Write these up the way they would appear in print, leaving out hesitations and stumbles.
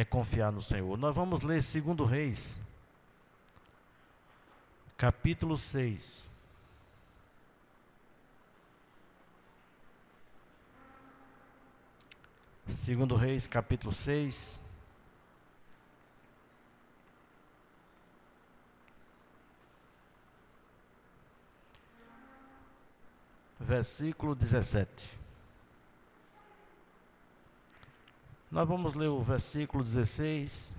confiar no Senhor. Nós vamos ler 2 Reis, capítulo 6. Segundo Reis, capítulo 6. Versículo 17. Nós vamos ler o versículo 16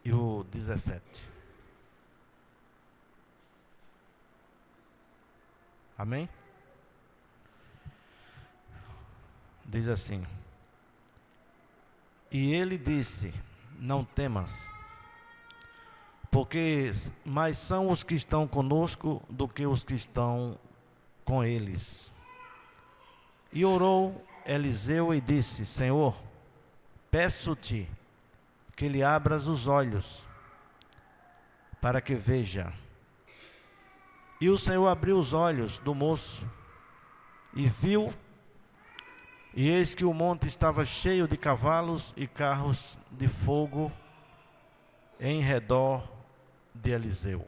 e o 17. Amém? Diz assim: E ele disse: Não temas, porque mais são os que estão conosco do que os que estão com eles. E orou Eliseu e disse: Senhor, peço-te que lhe abras os olhos, para que veja. E o Senhor abriu os olhos do moço, e viu, e eis que o monte estava cheio de cavalos e carros de fogo em redor de Eliseu.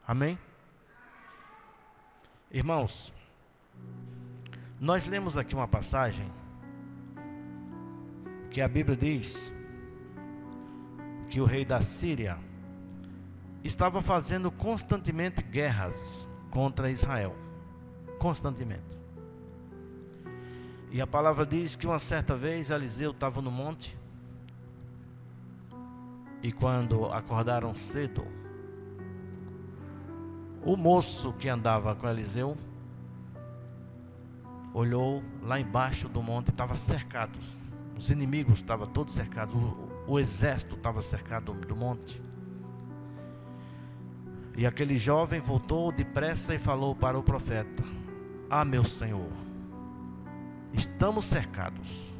Amém? Irmãos, nós lemos aqui uma passagem que a Bíblia diz que o rei da Síria estava fazendo constantemente guerras contra Israel. Constantemente. E a palavra diz que uma certa vez Eliseu estava no monte, e quando acordaram cedo, o moço que andava com Eliseu olhou lá embaixo do monte, estava cercado. Os inimigos estavam todos cercados, o exército estava cercado do monte. E aquele jovem voltou depressa e falou para o profeta: Ah, meu senhor, estamos cercados.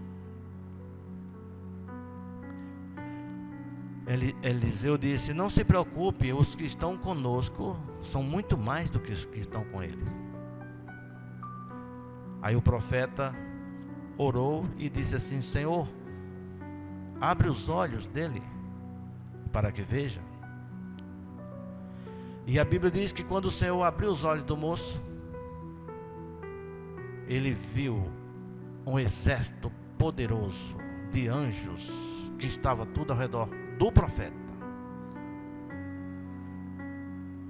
Eliseu disse: Não se preocupe, os que estão conosco são muito mais do que os que estão com eles. Aí o profeta orou e disse assim: Senhor, abre os olhos dele, para que veja. E a Bíblia diz que quando o Senhor abriu os olhos do moço, ele viu um exército poderoso de anjos que estava tudo ao redor do profeta.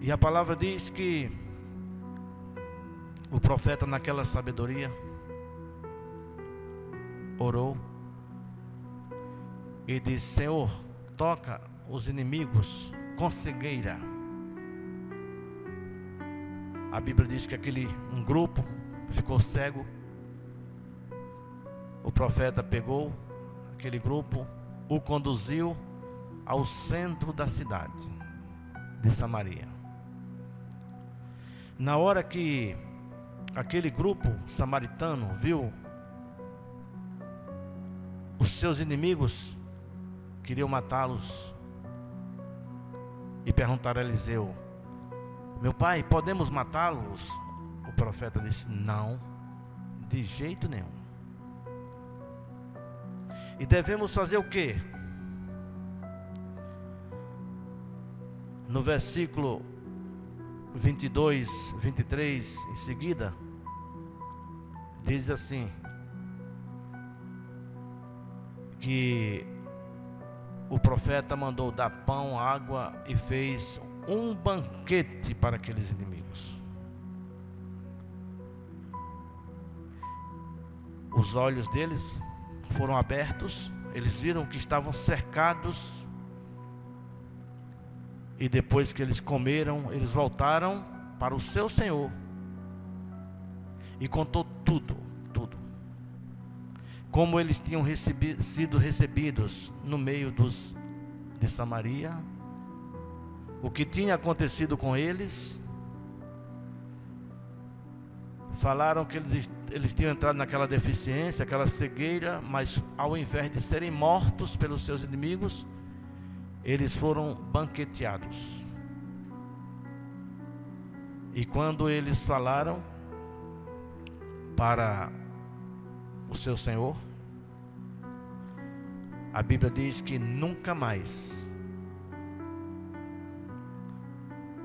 E a palavra diz que o profeta, naquela sabedoria, orou e disse: Senhor, toca os inimigos com cegueira. A Bíblia diz que um grupo ficou cego. O profeta pegou aquele grupo, o conduziu ao centro da cidade de Samaria. Na hora que aquele grupo samaritano viu os seus inimigos, queriam matá-los, e perguntaram a Eliseu: Meu pai, podemos matá-los? O profeta disse: Não, de jeito nenhum. E devemos fazer o quê? No versículo 22, 23, em seguida, diz assim: que o profeta mandou dar pão, água e fez um banquete para aqueles inimigos. Os olhos deles foram abertos, eles viram que estavam cercados, e depois que eles comeram, eles voltaram para o seu Senhor e contou tudo, como eles tinham sido recebidos no meio de Samaria, o que tinha acontecido com eles. Falaram que eles tinham entrado naquela deficiência, aquela cegueira, mas ao invés de serem mortos pelos seus inimigos, eles foram banqueteados. E quando eles falaram para o seu Senhor, A Bíblia diz que nunca mais.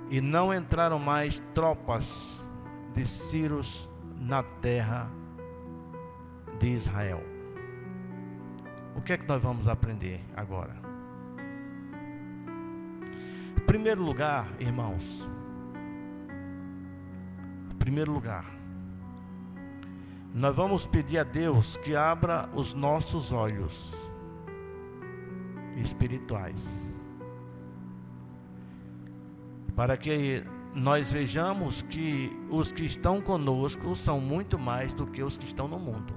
E não entraram mais tropas de Círios na terra de Israel. O que é que nós vamos aprender agora? Em primeiro lugar, irmãos, nós vamos pedir a Deus que abra os nossos olhos espirituais, para que nós vejamos que os que estão conosco são muito mais do que os que estão no mundo.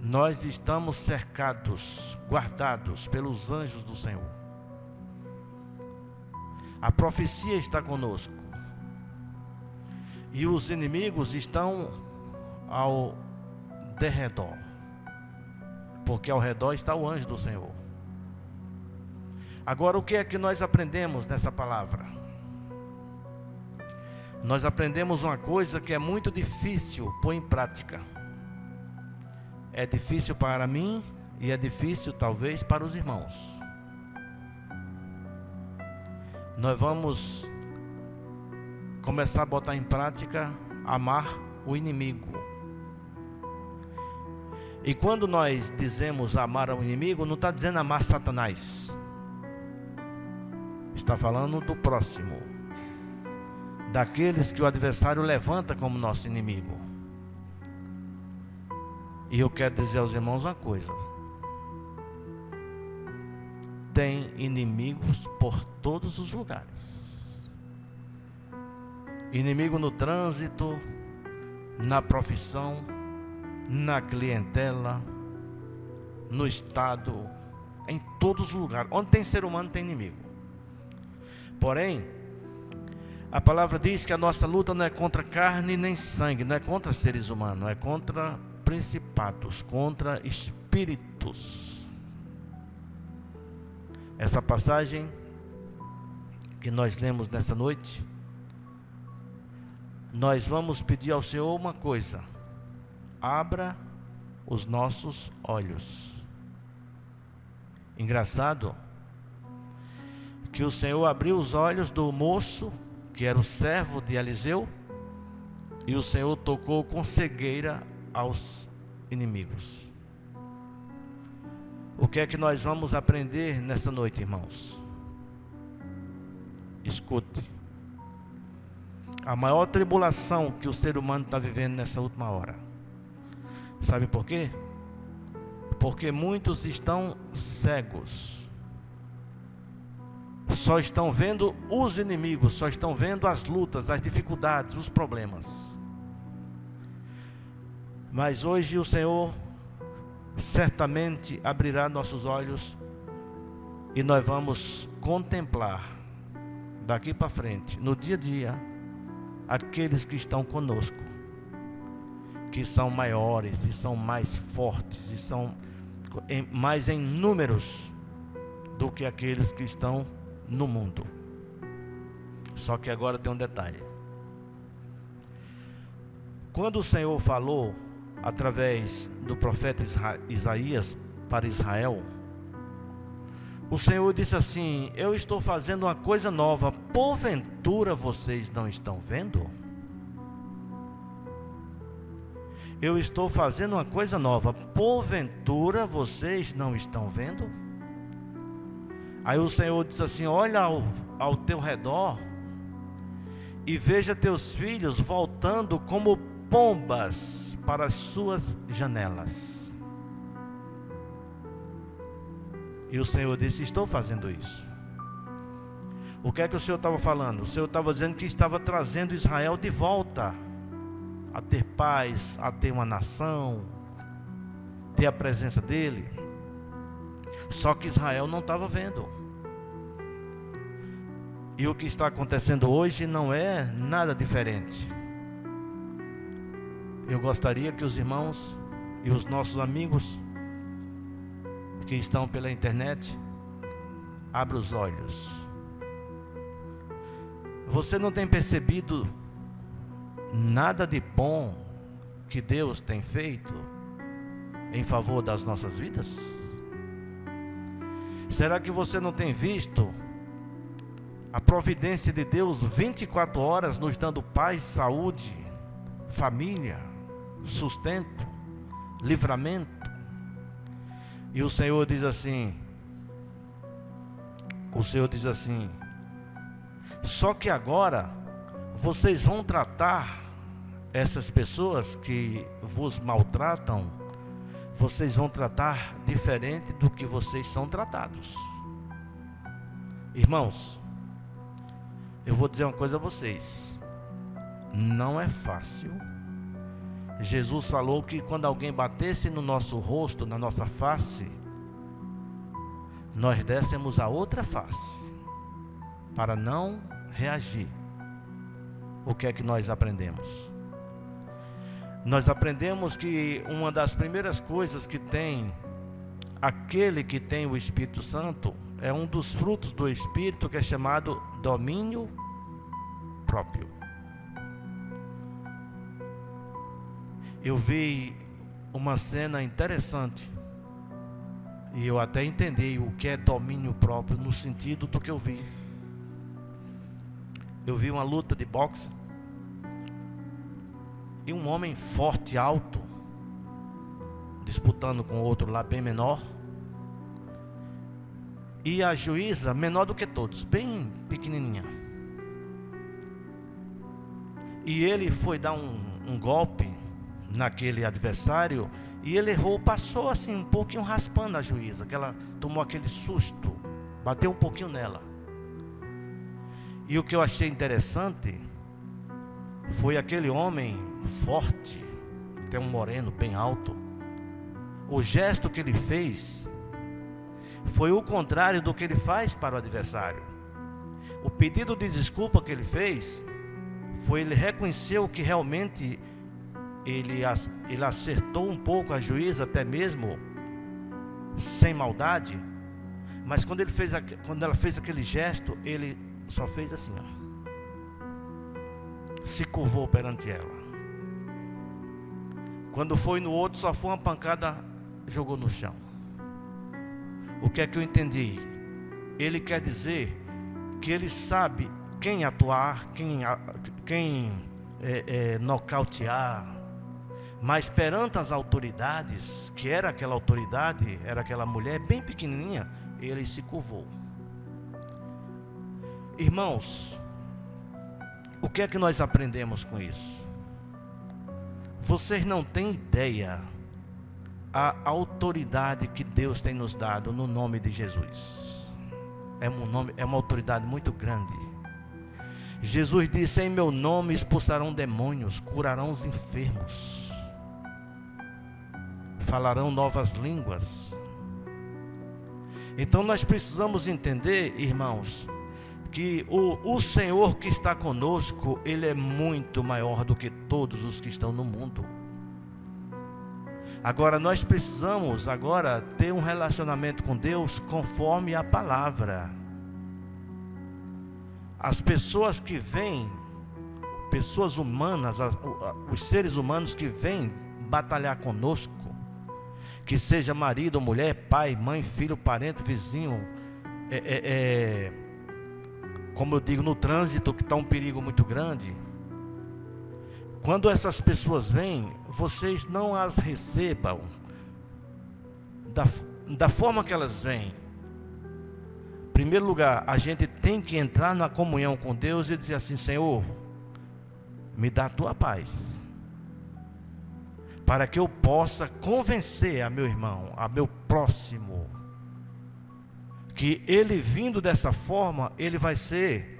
Nós estamos cercados, guardados pelos anjos do Senhor. A profecia está conosco. E os inimigos estão ao derredor, porque ao redor está o anjo do Senhor. Agora, o que é que nós aprendemos nessa palavra? Nós aprendemos uma coisa que é muito difícil pôr em prática. É difícil para mim e é difícil talvez para os irmãos. Nós vamos começar a botar em prática amar o inimigo. E quando nós dizemos amar ao inimigo, não está dizendo amar Satanás. Está falando do próximo, daqueles que o adversário levanta como nosso inimigo. E eu quero dizer aos irmãos uma coisa: tem inimigos por todos os lugares. Inimigo no trânsito, na profissão, na clientela, no estado, em todos os lugares. Onde tem ser humano tem inimigo. Porém, a palavra diz que a nossa luta não é contra carne nem sangue, não é contra seres humanos, é contra principados, contra espíritos. Essa passagem que nós lemos nessa noite, nós vamos pedir ao Senhor uma coisa: abra os nossos olhos. Engraçado que o Senhor abriu os olhos do moço, que era o servo de Eliseu, e o Senhor tocou com cegueira aos inimigos. O que é que nós vamos aprender nessa noite, irmãos? Escute. A maior tribulação que o ser humano está vivendo nessa última hora, sabe por quê? Porque muitos estão cegos, só estão vendo os inimigos, só estão vendo as lutas, as dificuldades, os problemas. Mas hoje o Senhor certamente abrirá nossos olhos e nós vamos contemplar daqui para frente, no dia a dia, aqueles que estão conosco, que são maiores e são mais fortes e são mais em números do que aqueles que estão no mundo. Só que agora tem um detalhe. Quando o Senhor falou através do profeta Isaías para Israel, o Senhor disse assim: eu estou fazendo uma coisa nova, porventura vocês não estão vendo? Eu estou fazendo uma coisa nova, porventura vocês não estão vendo? Aí o Senhor disse assim: olha ao teu redor e veja teus filhos voltando como pombas para as suas janelas. E o Senhor disse: estou fazendo isso. O que é que o Senhor estava falando? O Senhor estava dizendo que estava trazendo Israel de volta a ter paz, a ter uma nação, ter a presença dele. Só que Israel não estava vendo. E o que está acontecendo hoje não é nada diferente. Eu gostaria que os irmãos e os nossos amigos que estão pela internet abram os olhos. Você não tem percebido nada de bom que Deus tem feito em favor das nossas vidas? Será que você não tem visto a providência de Deus 24 horas nos dando paz, saúde, família, sustento, livramento? E o Senhor diz assim, só que agora vocês vão tratar essas pessoas que vos maltratam, vocês vão tratar diferente do que vocês são tratados. Irmãos, eu vou dizer uma coisa a vocês, não é fácil. Jesus falou que quando alguém batesse no nosso rosto, na nossa face, nós dessemos a outra face, para não reagir. O que é que nós aprendemos? Nós aprendemos que uma das primeiras coisas que tem aquele que tem o Espírito Santo é um dos frutos do Espírito, que é chamado domínio próprio. Eu vi uma cena interessante e eu até entendi o que é domínio próprio no sentido do que eu vi. Eu vi uma luta de boxe e um homem forte, alto, disputando com outro lá bem menor, e a juíza menor do que todos, bem pequenininha. E ele foi dar um golpe naquele adversário e ele errou, passou assim um pouquinho raspando a juíza, que ela tomou aquele susto, bateu um pouquinho nela. E o que eu achei interessante foi aquele homem forte, até um moreno bem alto, o gesto que ele fez foi o contrário do que ele faz para o adversário. O pedido de desculpa que ele fez foi, ele reconheceu que realmente ele acertou um pouco a juíza, até mesmo sem maldade, mas quando ela fez aquele gesto, ele só fez assim, ó, se curvou perante ela. Quando foi no outro, só foi uma pancada, jogou no chão. O que é que eu entendi? Ele quer dizer que ele sabe quem atuar, quem nocautear, mas perante as autoridades, que era aquela autoridade, era aquela mulher bem pequenininha, ele se curvou. Irmãos, o que é que nós aprendemos com isso? Vocês não têm ideia a autoridade que Deus tem nos dado no nome de Jesus. É uma autoridade muito grande. Jesus disse: em meu nome expulsarão demônios, curarão os enfermos, falarão novas línguas. Então nós precisamos entender, irmãos, que o Senhor que está conosco, Ele é muito maior do que todos os que estão no mundo. Agora nós precisamos ter um relacionamento com Deus conforme a palavra. As pessoas que vêm, pessoas humanas, os seres humanos que vêm batalhar conosco, que seja marido ou mulher, pai, mãe, filho, parente, vizinho, como eu digo, no trânsito, que está um perigo muito grande. Quando essas pessoas vêm, vocês não as recebam da forma que elas vêm. Em primeiro lugar, a gente tem que entrar na comunhão com Deus e dizer assim: Senhor, me dá a tua paz, para que eu possa convencer a meu irmão, a meu próximo, que ele vindo dessa forma, ele vai ser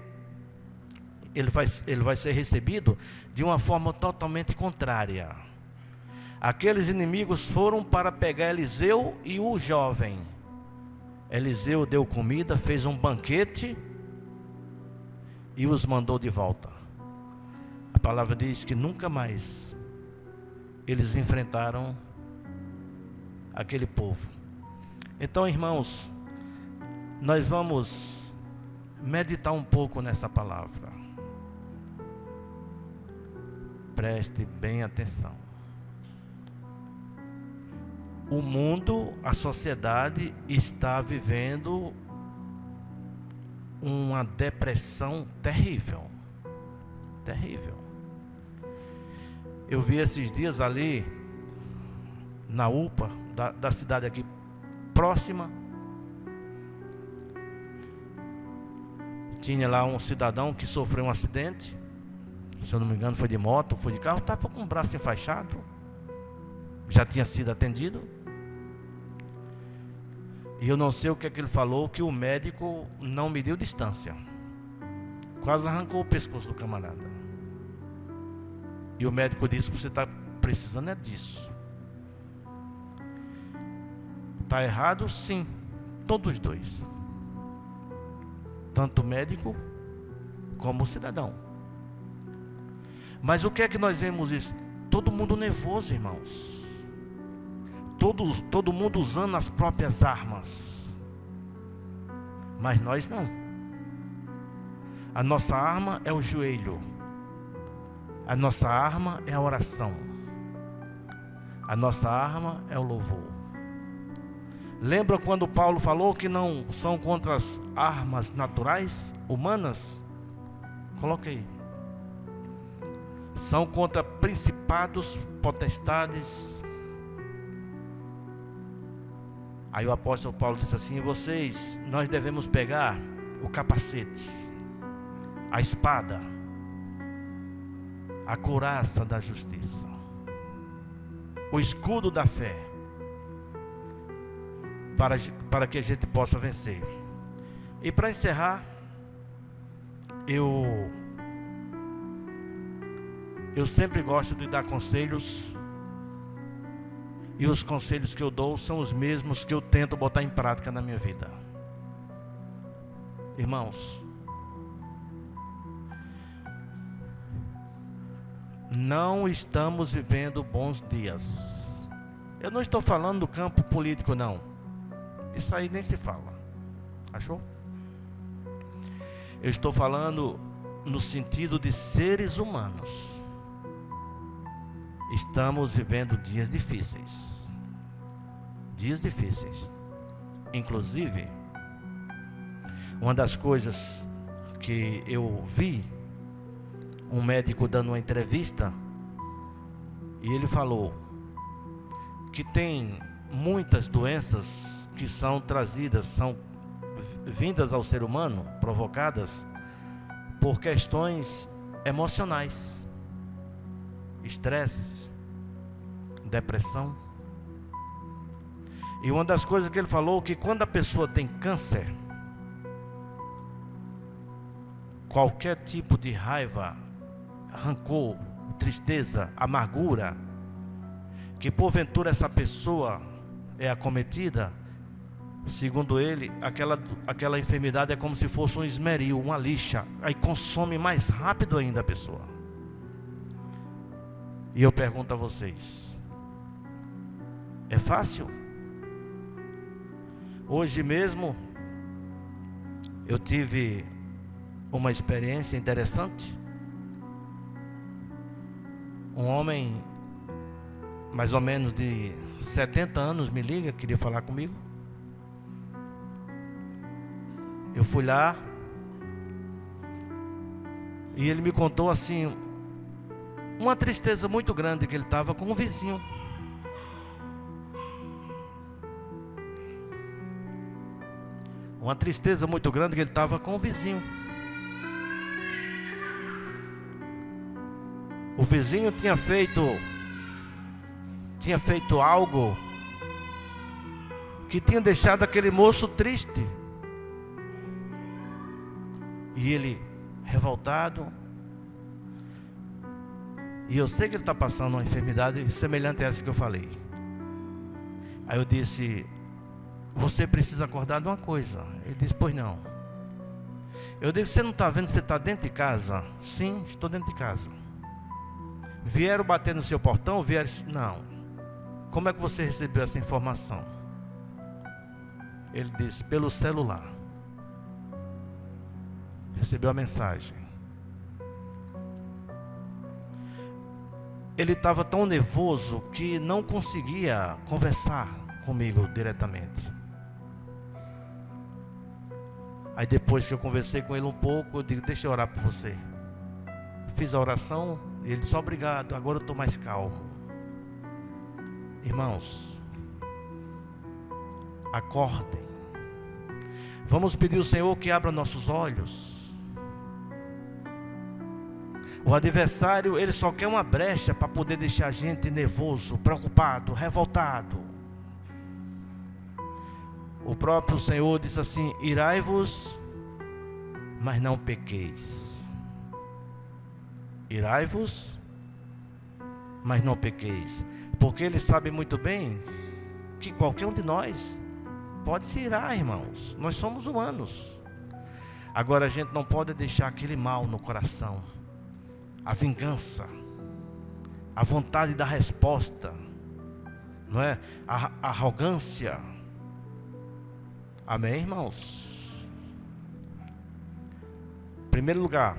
recebido de uma forma totalmente contrária. Aqueles inimigos foram para pegar Eliseu e o jovem. Eliseu deu comida, fez um banquete e os mandou de volta. A palavra diz que nunca mais eles enfrentaram aquele povo. Então, irmãos, nós vamos meditar um pouco nessa palavra. Preste bem atenção. o mundo, a sociedade está vivendo uma depressão terrível. Terrível. Eu vi esses dias ali na UPA da cidade aqui próxima. Tinha lá um cidadão que sofreu um acidente. Se eu não me engano foi de moto, foi de carro. Estava com o braço enfaixado. Já tinha sido atendido. E eu não sei o que é que ele falou, que o médico não mediu distância. Quase arrancou o pescoço do camarada. E o médico disse que você está precisando é disso. Está errado? Sim. Todos os dois. Tanto o médico como o cidadão. Mas o que é que nós vemos isso? Todo mundo nervoso, irmãos. Todo mundo usando as próprias armas. Mas nós não. A nossa arma é o joelho. A nossa arma é a oração. A nossa arma é o louvor. Lembra quando Paulo falou que não são contra as armas naturais, humanas? Coloque aí. São contra principados, potestades. Aí o apóstolo Paulo disse assim: nós devemos pegar o capacete, a espada, a couraça da justiça, o escudo da fé, para que a gente possa vencer. E para encerrar, eu sempre gosto de dar conselhos. E os conselhos que eu dou são os mesmos que eu tento botar em prática na minha vida. Irmãos, não estamos vivendo bons dias. Eu não estou falando do campo político, não. Isso aí nem se fala. Achou? Eu estou falando no sentido de seres humanos. Estamos vivendo dias difíceis. Dias difíceis. Inclusive, uma das coisas que eu vi, um médico dando uma entrevista, e ele falou que tem muitas doenças que são trazidas, são vindas ao ser humano, provocadas por questões emocionais. Estresse, depressão. E uma das coisas que ele falou, que quando a pessoa tem câncer, qualquer tipo de raiva, rancor, tristeza, amargura, que porventura essa pessoa é acometida, segundo ele, aquela enfermidade é como se fosse um esmeril, uma lixa, aí consome mais rápido ainda a pessoa. E eu pergunto a vocês, é fácil? Hoje mesmo eu tive uma experiência interessante. Um homem mais ou menos de 70 anos me liga, queria falar comigo. Eu fui lá e ele me contou assim, uma tristeza muito grande, que ele estava com um vizinho. Uma tristeza muito grande que ele estava com um vizinho. O vizinho tinha feito algo que tinha deixado aquele moço triste. E ele, revoltado, e eu sei que ele está passando uma enfermidade semelhante a essa que eu falei. Aí eu disse, você precisa acordar de uma coisa. Ele disse, pois não. Eu disse, você não está vendo que você está dentro de casa? Sim, estou dentro de casa. Vieram bater no seu portão? Vieram? Não. Como é que você recebeu essa informação? Ele disse, pelo celular. Recebeu a mensagem. ele estava tão nervoso que não conseguia conversar comigo diretamente. Aí depois que eu conversei com ele um pouco, eu digo, deixa eu orar por você. Fiz a oração, e ele disse, obrigado, agora eu estou mais calmo. Irmãos, acordem. Vamos pedir ao Senhor que abra nossos olhos. O adversário, ele só quer uma brecha para poder deixar a gente nervoso, preocupado, revoltado. O próprio Senhor diz assim, irai-vos, mas não pequeis. Irai-vos, mas não pequeis. Porque Ele sabe muito bem que qualquer um de nós pode se irar, irmãos. Nós somos humanos. Agora a gente não pode deixar aquele mal no coração. A vingança, a vontade da resposta, não é? A arrogância. Amém, irmãos? Em primeiro lugar,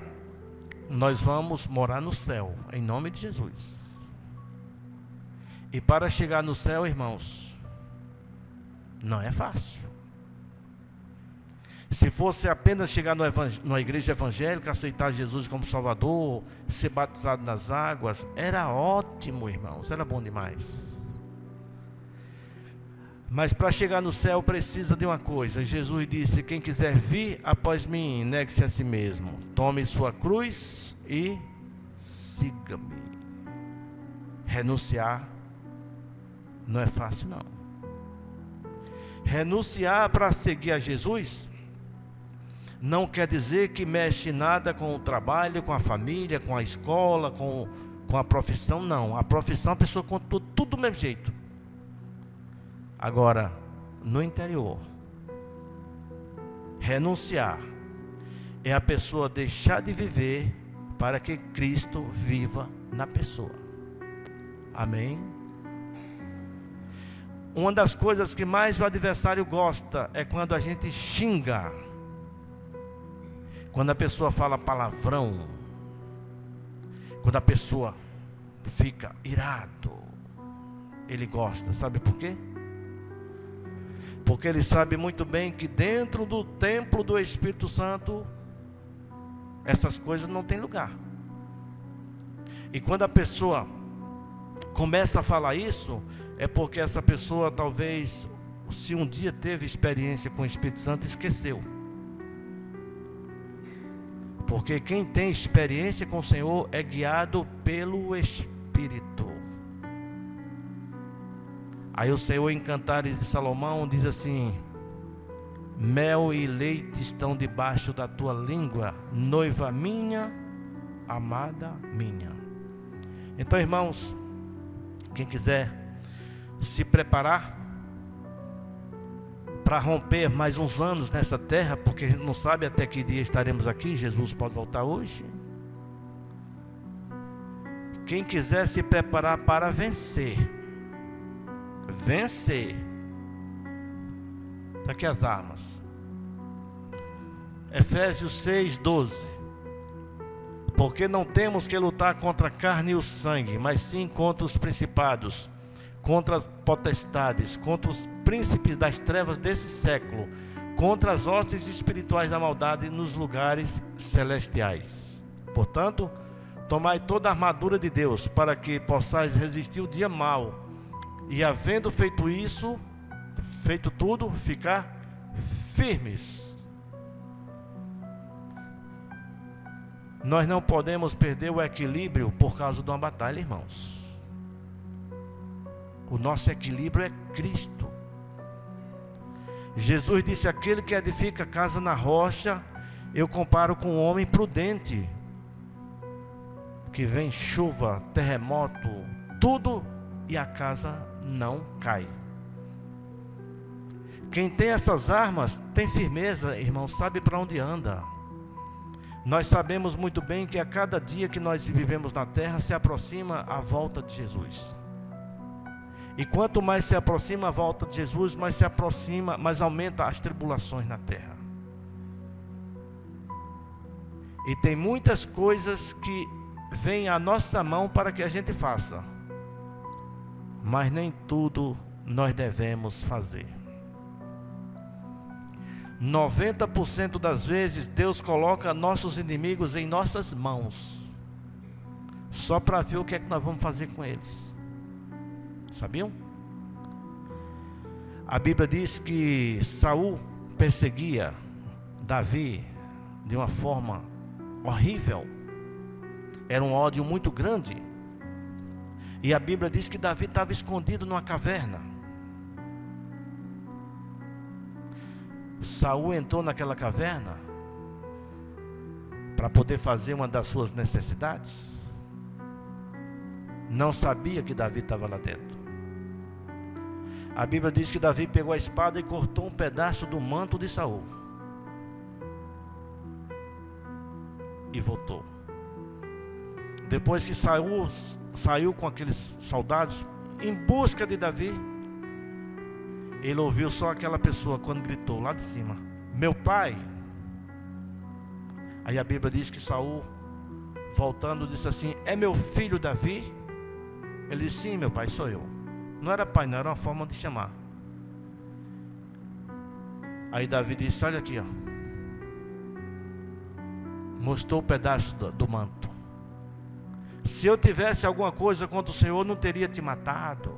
nós vamos morar no céu, em nome de Jesus. E para chegar no céu, irmãos, não é fácil. Se fosse apenas chegar numa igreja evangélica, aceitar Jesus como Salvador, ser batizado nas águas, era ótimo, irmãos, era bom demais. Mas para chegar no céu precisa de uma coisa. Jesus disse, quem quiser vir após mim, negue-se a si mesmo, tome sua cruz e siga-me. Renunciar não é fácil, não. Renunciar para seguir a Jesus não quer dizer que mexe nada com o trabalho, com a família, com a escola, com a profissão, não. A profissão a pessoa conta tudo do mesmo jeito. Agora, no interior, renunciar é a pessoa deixar de viver para que Cristo viva na pessoa. Amém? Uma das coisas que mais o adversário gosta é quando a gente xinga. Quando a pessoa fala palavrão, quando a pessoa fica irado, ele gosta, sabe por quê? Porque ele sabe muito bem que dentro do templo do Espírito Santo, essas coisas não têm lugar. E quando a pessoa começa a falar isso, é porque essa pessoa talvez, se um dia teve experiência com o Espírito Santo, esqueceu. Porque quem tem experiência com o Senhor é guiado pelo Espírito. Aí o Senhor em Cantares de Salomão diz assim, mel e leite estão debaixo da tua língua, noiva minha, amada minha. Então, irmãos, quem quiser se preparar para romper mais uns anos nessa terra, porque a gente não sabe até que dia estaremos aqui, Jesus pode voltar hoje. Quem quiser se preparar para vencer, está aqui as armas. Efésios 6:12. Porque não temos que lutar contra a carne e o sangue, mas sim contra os principados, contra as potestades, contra os príncipes das trevas desse século, contra as hostes espirituais da maldade nos lugares celestiais. Portanto, tomai toda a armadura de Deus, para que possais resistir o dia mau, e havendo feito isso, feito tudo, ficar firmes. Nós não podemos perder o equilíbrio por causa de uma batalha, irmãos. O nosso equilíbrio é Cristo. Jesus disse, aquele que edifica casa na rocha, eu comparo com um homem prudente, que vem chuva, terremoto, tudo, e a casa não cai. Quem tem essas armas, tem firmeza, irmão, sabe para onde anda. Nós sabemos muito bem que a cada dia que nós vivemos na terra, se aproxima a volta de Jesus. E quanto mais se aproxima a volta de Jesus, mais se aproxima, mais aumenta as tribulações na terra. E tem muitas coisas que vem à nossa mão para que a gente faça, mas nem tudo nós devemos fazer. 90% das vezes Deus coloca nossos inimigos em nossas mãos, só para ver o que é que nós vamos fazer com eles. Sabiam? A Bíblia diz que Saul perseguia Davi de uma forma horrível. Era um ódio muito grande. E a Bíblia diz que Davi estava escondido numa caverna. Saul entrou naquela caverna para poder fazer uma das suas necessidades. Não sabia que Davi estava lá dentro. A Bíblia diz que Davi pegou a espada e cortou um pedaço do manto de Saul e voltou. Depois que Saul saiu com aqueles soldados em busca de Davi, ele ouviu só aquela pessoa quando gritou lá de cima: meu pai. Aí a Bíblia diz que Saul, voltando, disse assim: é meu filho Davi? Ele disse: sim, meu pai, sou eu. Não era pai, não, era uma forma de chamar. Aí Davi disse: olha aqui, ó. Mostrou o pedaço do manto. Se eu tivesse alguma coisa contra o Senhor, não teria te matado.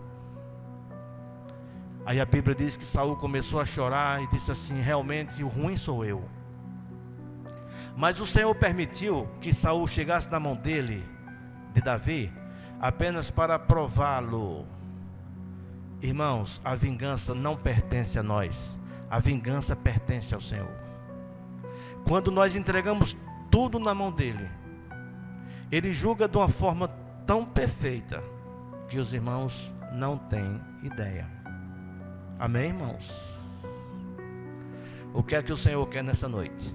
Aí a Bíblia diz que Saul começou a chorar e disse assim: realmente o ruim sou eu. Mas o Senhor permitiu que Saul chegasse na mão dele, de Davi, apenas para prová-lo. Irmãos, a vingança não pertence a nós, a vingança pertence ao Senhor. Quando nós entregamos tudo na mão dele, ele julga de uma forma tão perfeita que os irmãos não têm ideia. Amém, irmãos? O que é que o Senhor quer nessa noite?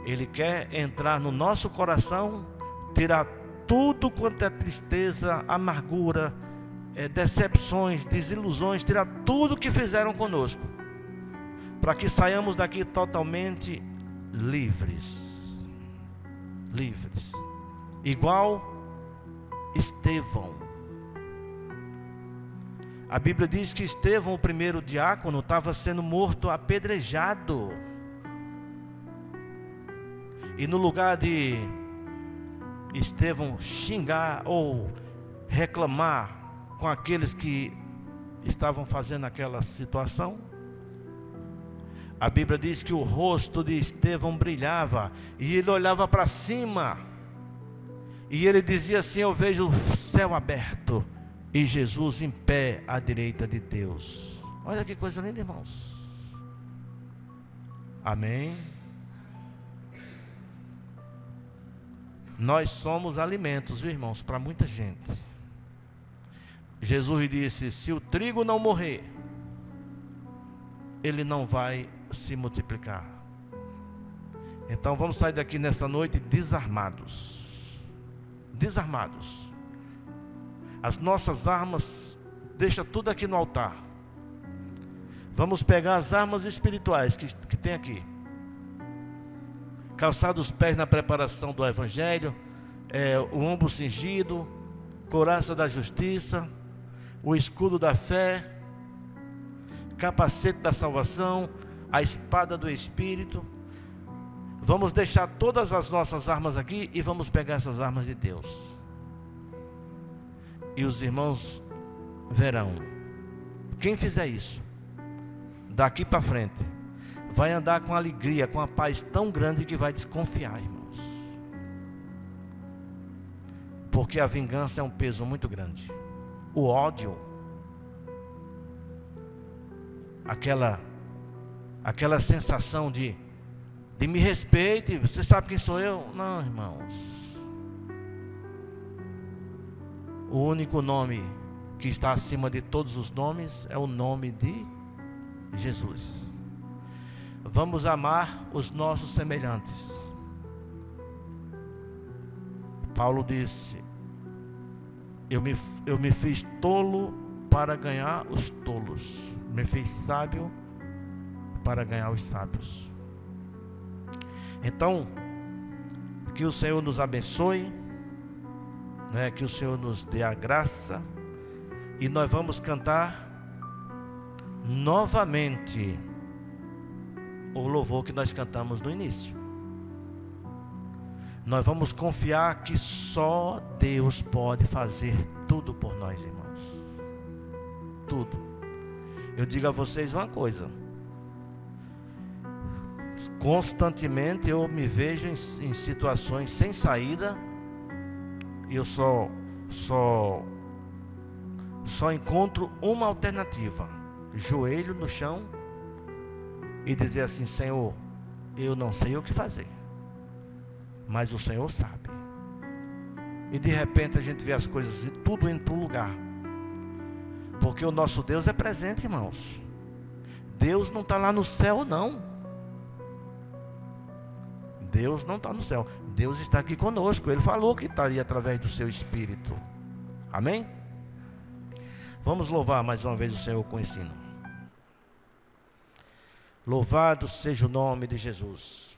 Ele quer entrar no nosso coração, tirar tudo quanto é tristeza, amargura, decepções, desilusões, tirar tudo que fizeram conosco, para que saiamos daqui totalmente livres. Livres. Igual Estevão. A Bíblia diz que Estevão, o primeiro diácono, estava sendo morto apedrejado. E no lugar de Estevão xingar ou reclamar com aqueles que estavam fazendo aquela situação, a Bíblia diz que o rosto de Estevão brilhava e ele olhava para cima e ele dizia assim: eu vejo o céu aberto e Jesus em pé à direita de Deus. Olha que coisa linda, irmãos. Amém. Nós somos alimentos, viu, irmãos, para muita gente. Jesus disse: se o trigo não morrer, ele não vai se multiplicar. Então vamos sair daqui nessa noite desarmados. Desarmados. As nossas armas, deixa tudo aqui no altar. Vamos pegar as armas espirituais que tem aqui. Calçar os pés na preparação do Evangelho, o ombro cingido, couraça da justiça, o escudo da fé, capacete da salvação, a espada do Espírito. Vamos deixar todas as nossas armas aqui e vamos pegar essas armas de Deus. E os irmãos verão, quem fizer isso, daqui para frente, vai andar com alegria, com a paz tão grande que vai desconfiar, irmãos. Porque a vingança é um peso muito grande. O ódio, aquela sensação de me respeite, você sabe quem sou eu? Não, irmãos. O único nome que está acima de todos os nomes é o nome de Jesus. Vamos amar os nossos semelhantes. Paulo disse: eu me fiz tolo para ganhar os tolos, me fiz sábio para ganhar os sábios. Então, que o Senhor nos abençoe, né? Que o Senhor nos dê a graça. E nós vamos cantar novamente o louvor que nós cantamos no início. Nós vamos confiar que só Deus pode fazer tudo por nós, irmãos. Tudo. Eu digo a vocês uma coisa. Constantemente eu me vejo em situações sem saída. E eu só encontro uma alternativa: joelho no chão e dizer assim: Senhor, eu não sei o que fazer, mas o Senhor sabe. E de repente a gente vê as coisas tudo indo para o lugar, porque o nosso Deus é presente, irmãos. Deus não está lá no céu, não. Deus não está no céu. Deus está aqui conosco. Ele falou que estaria através do seu Espírito. Amém? Vamos louvar mais uma vez o Senhor com ensino. Louvado seja o nome de Jesus.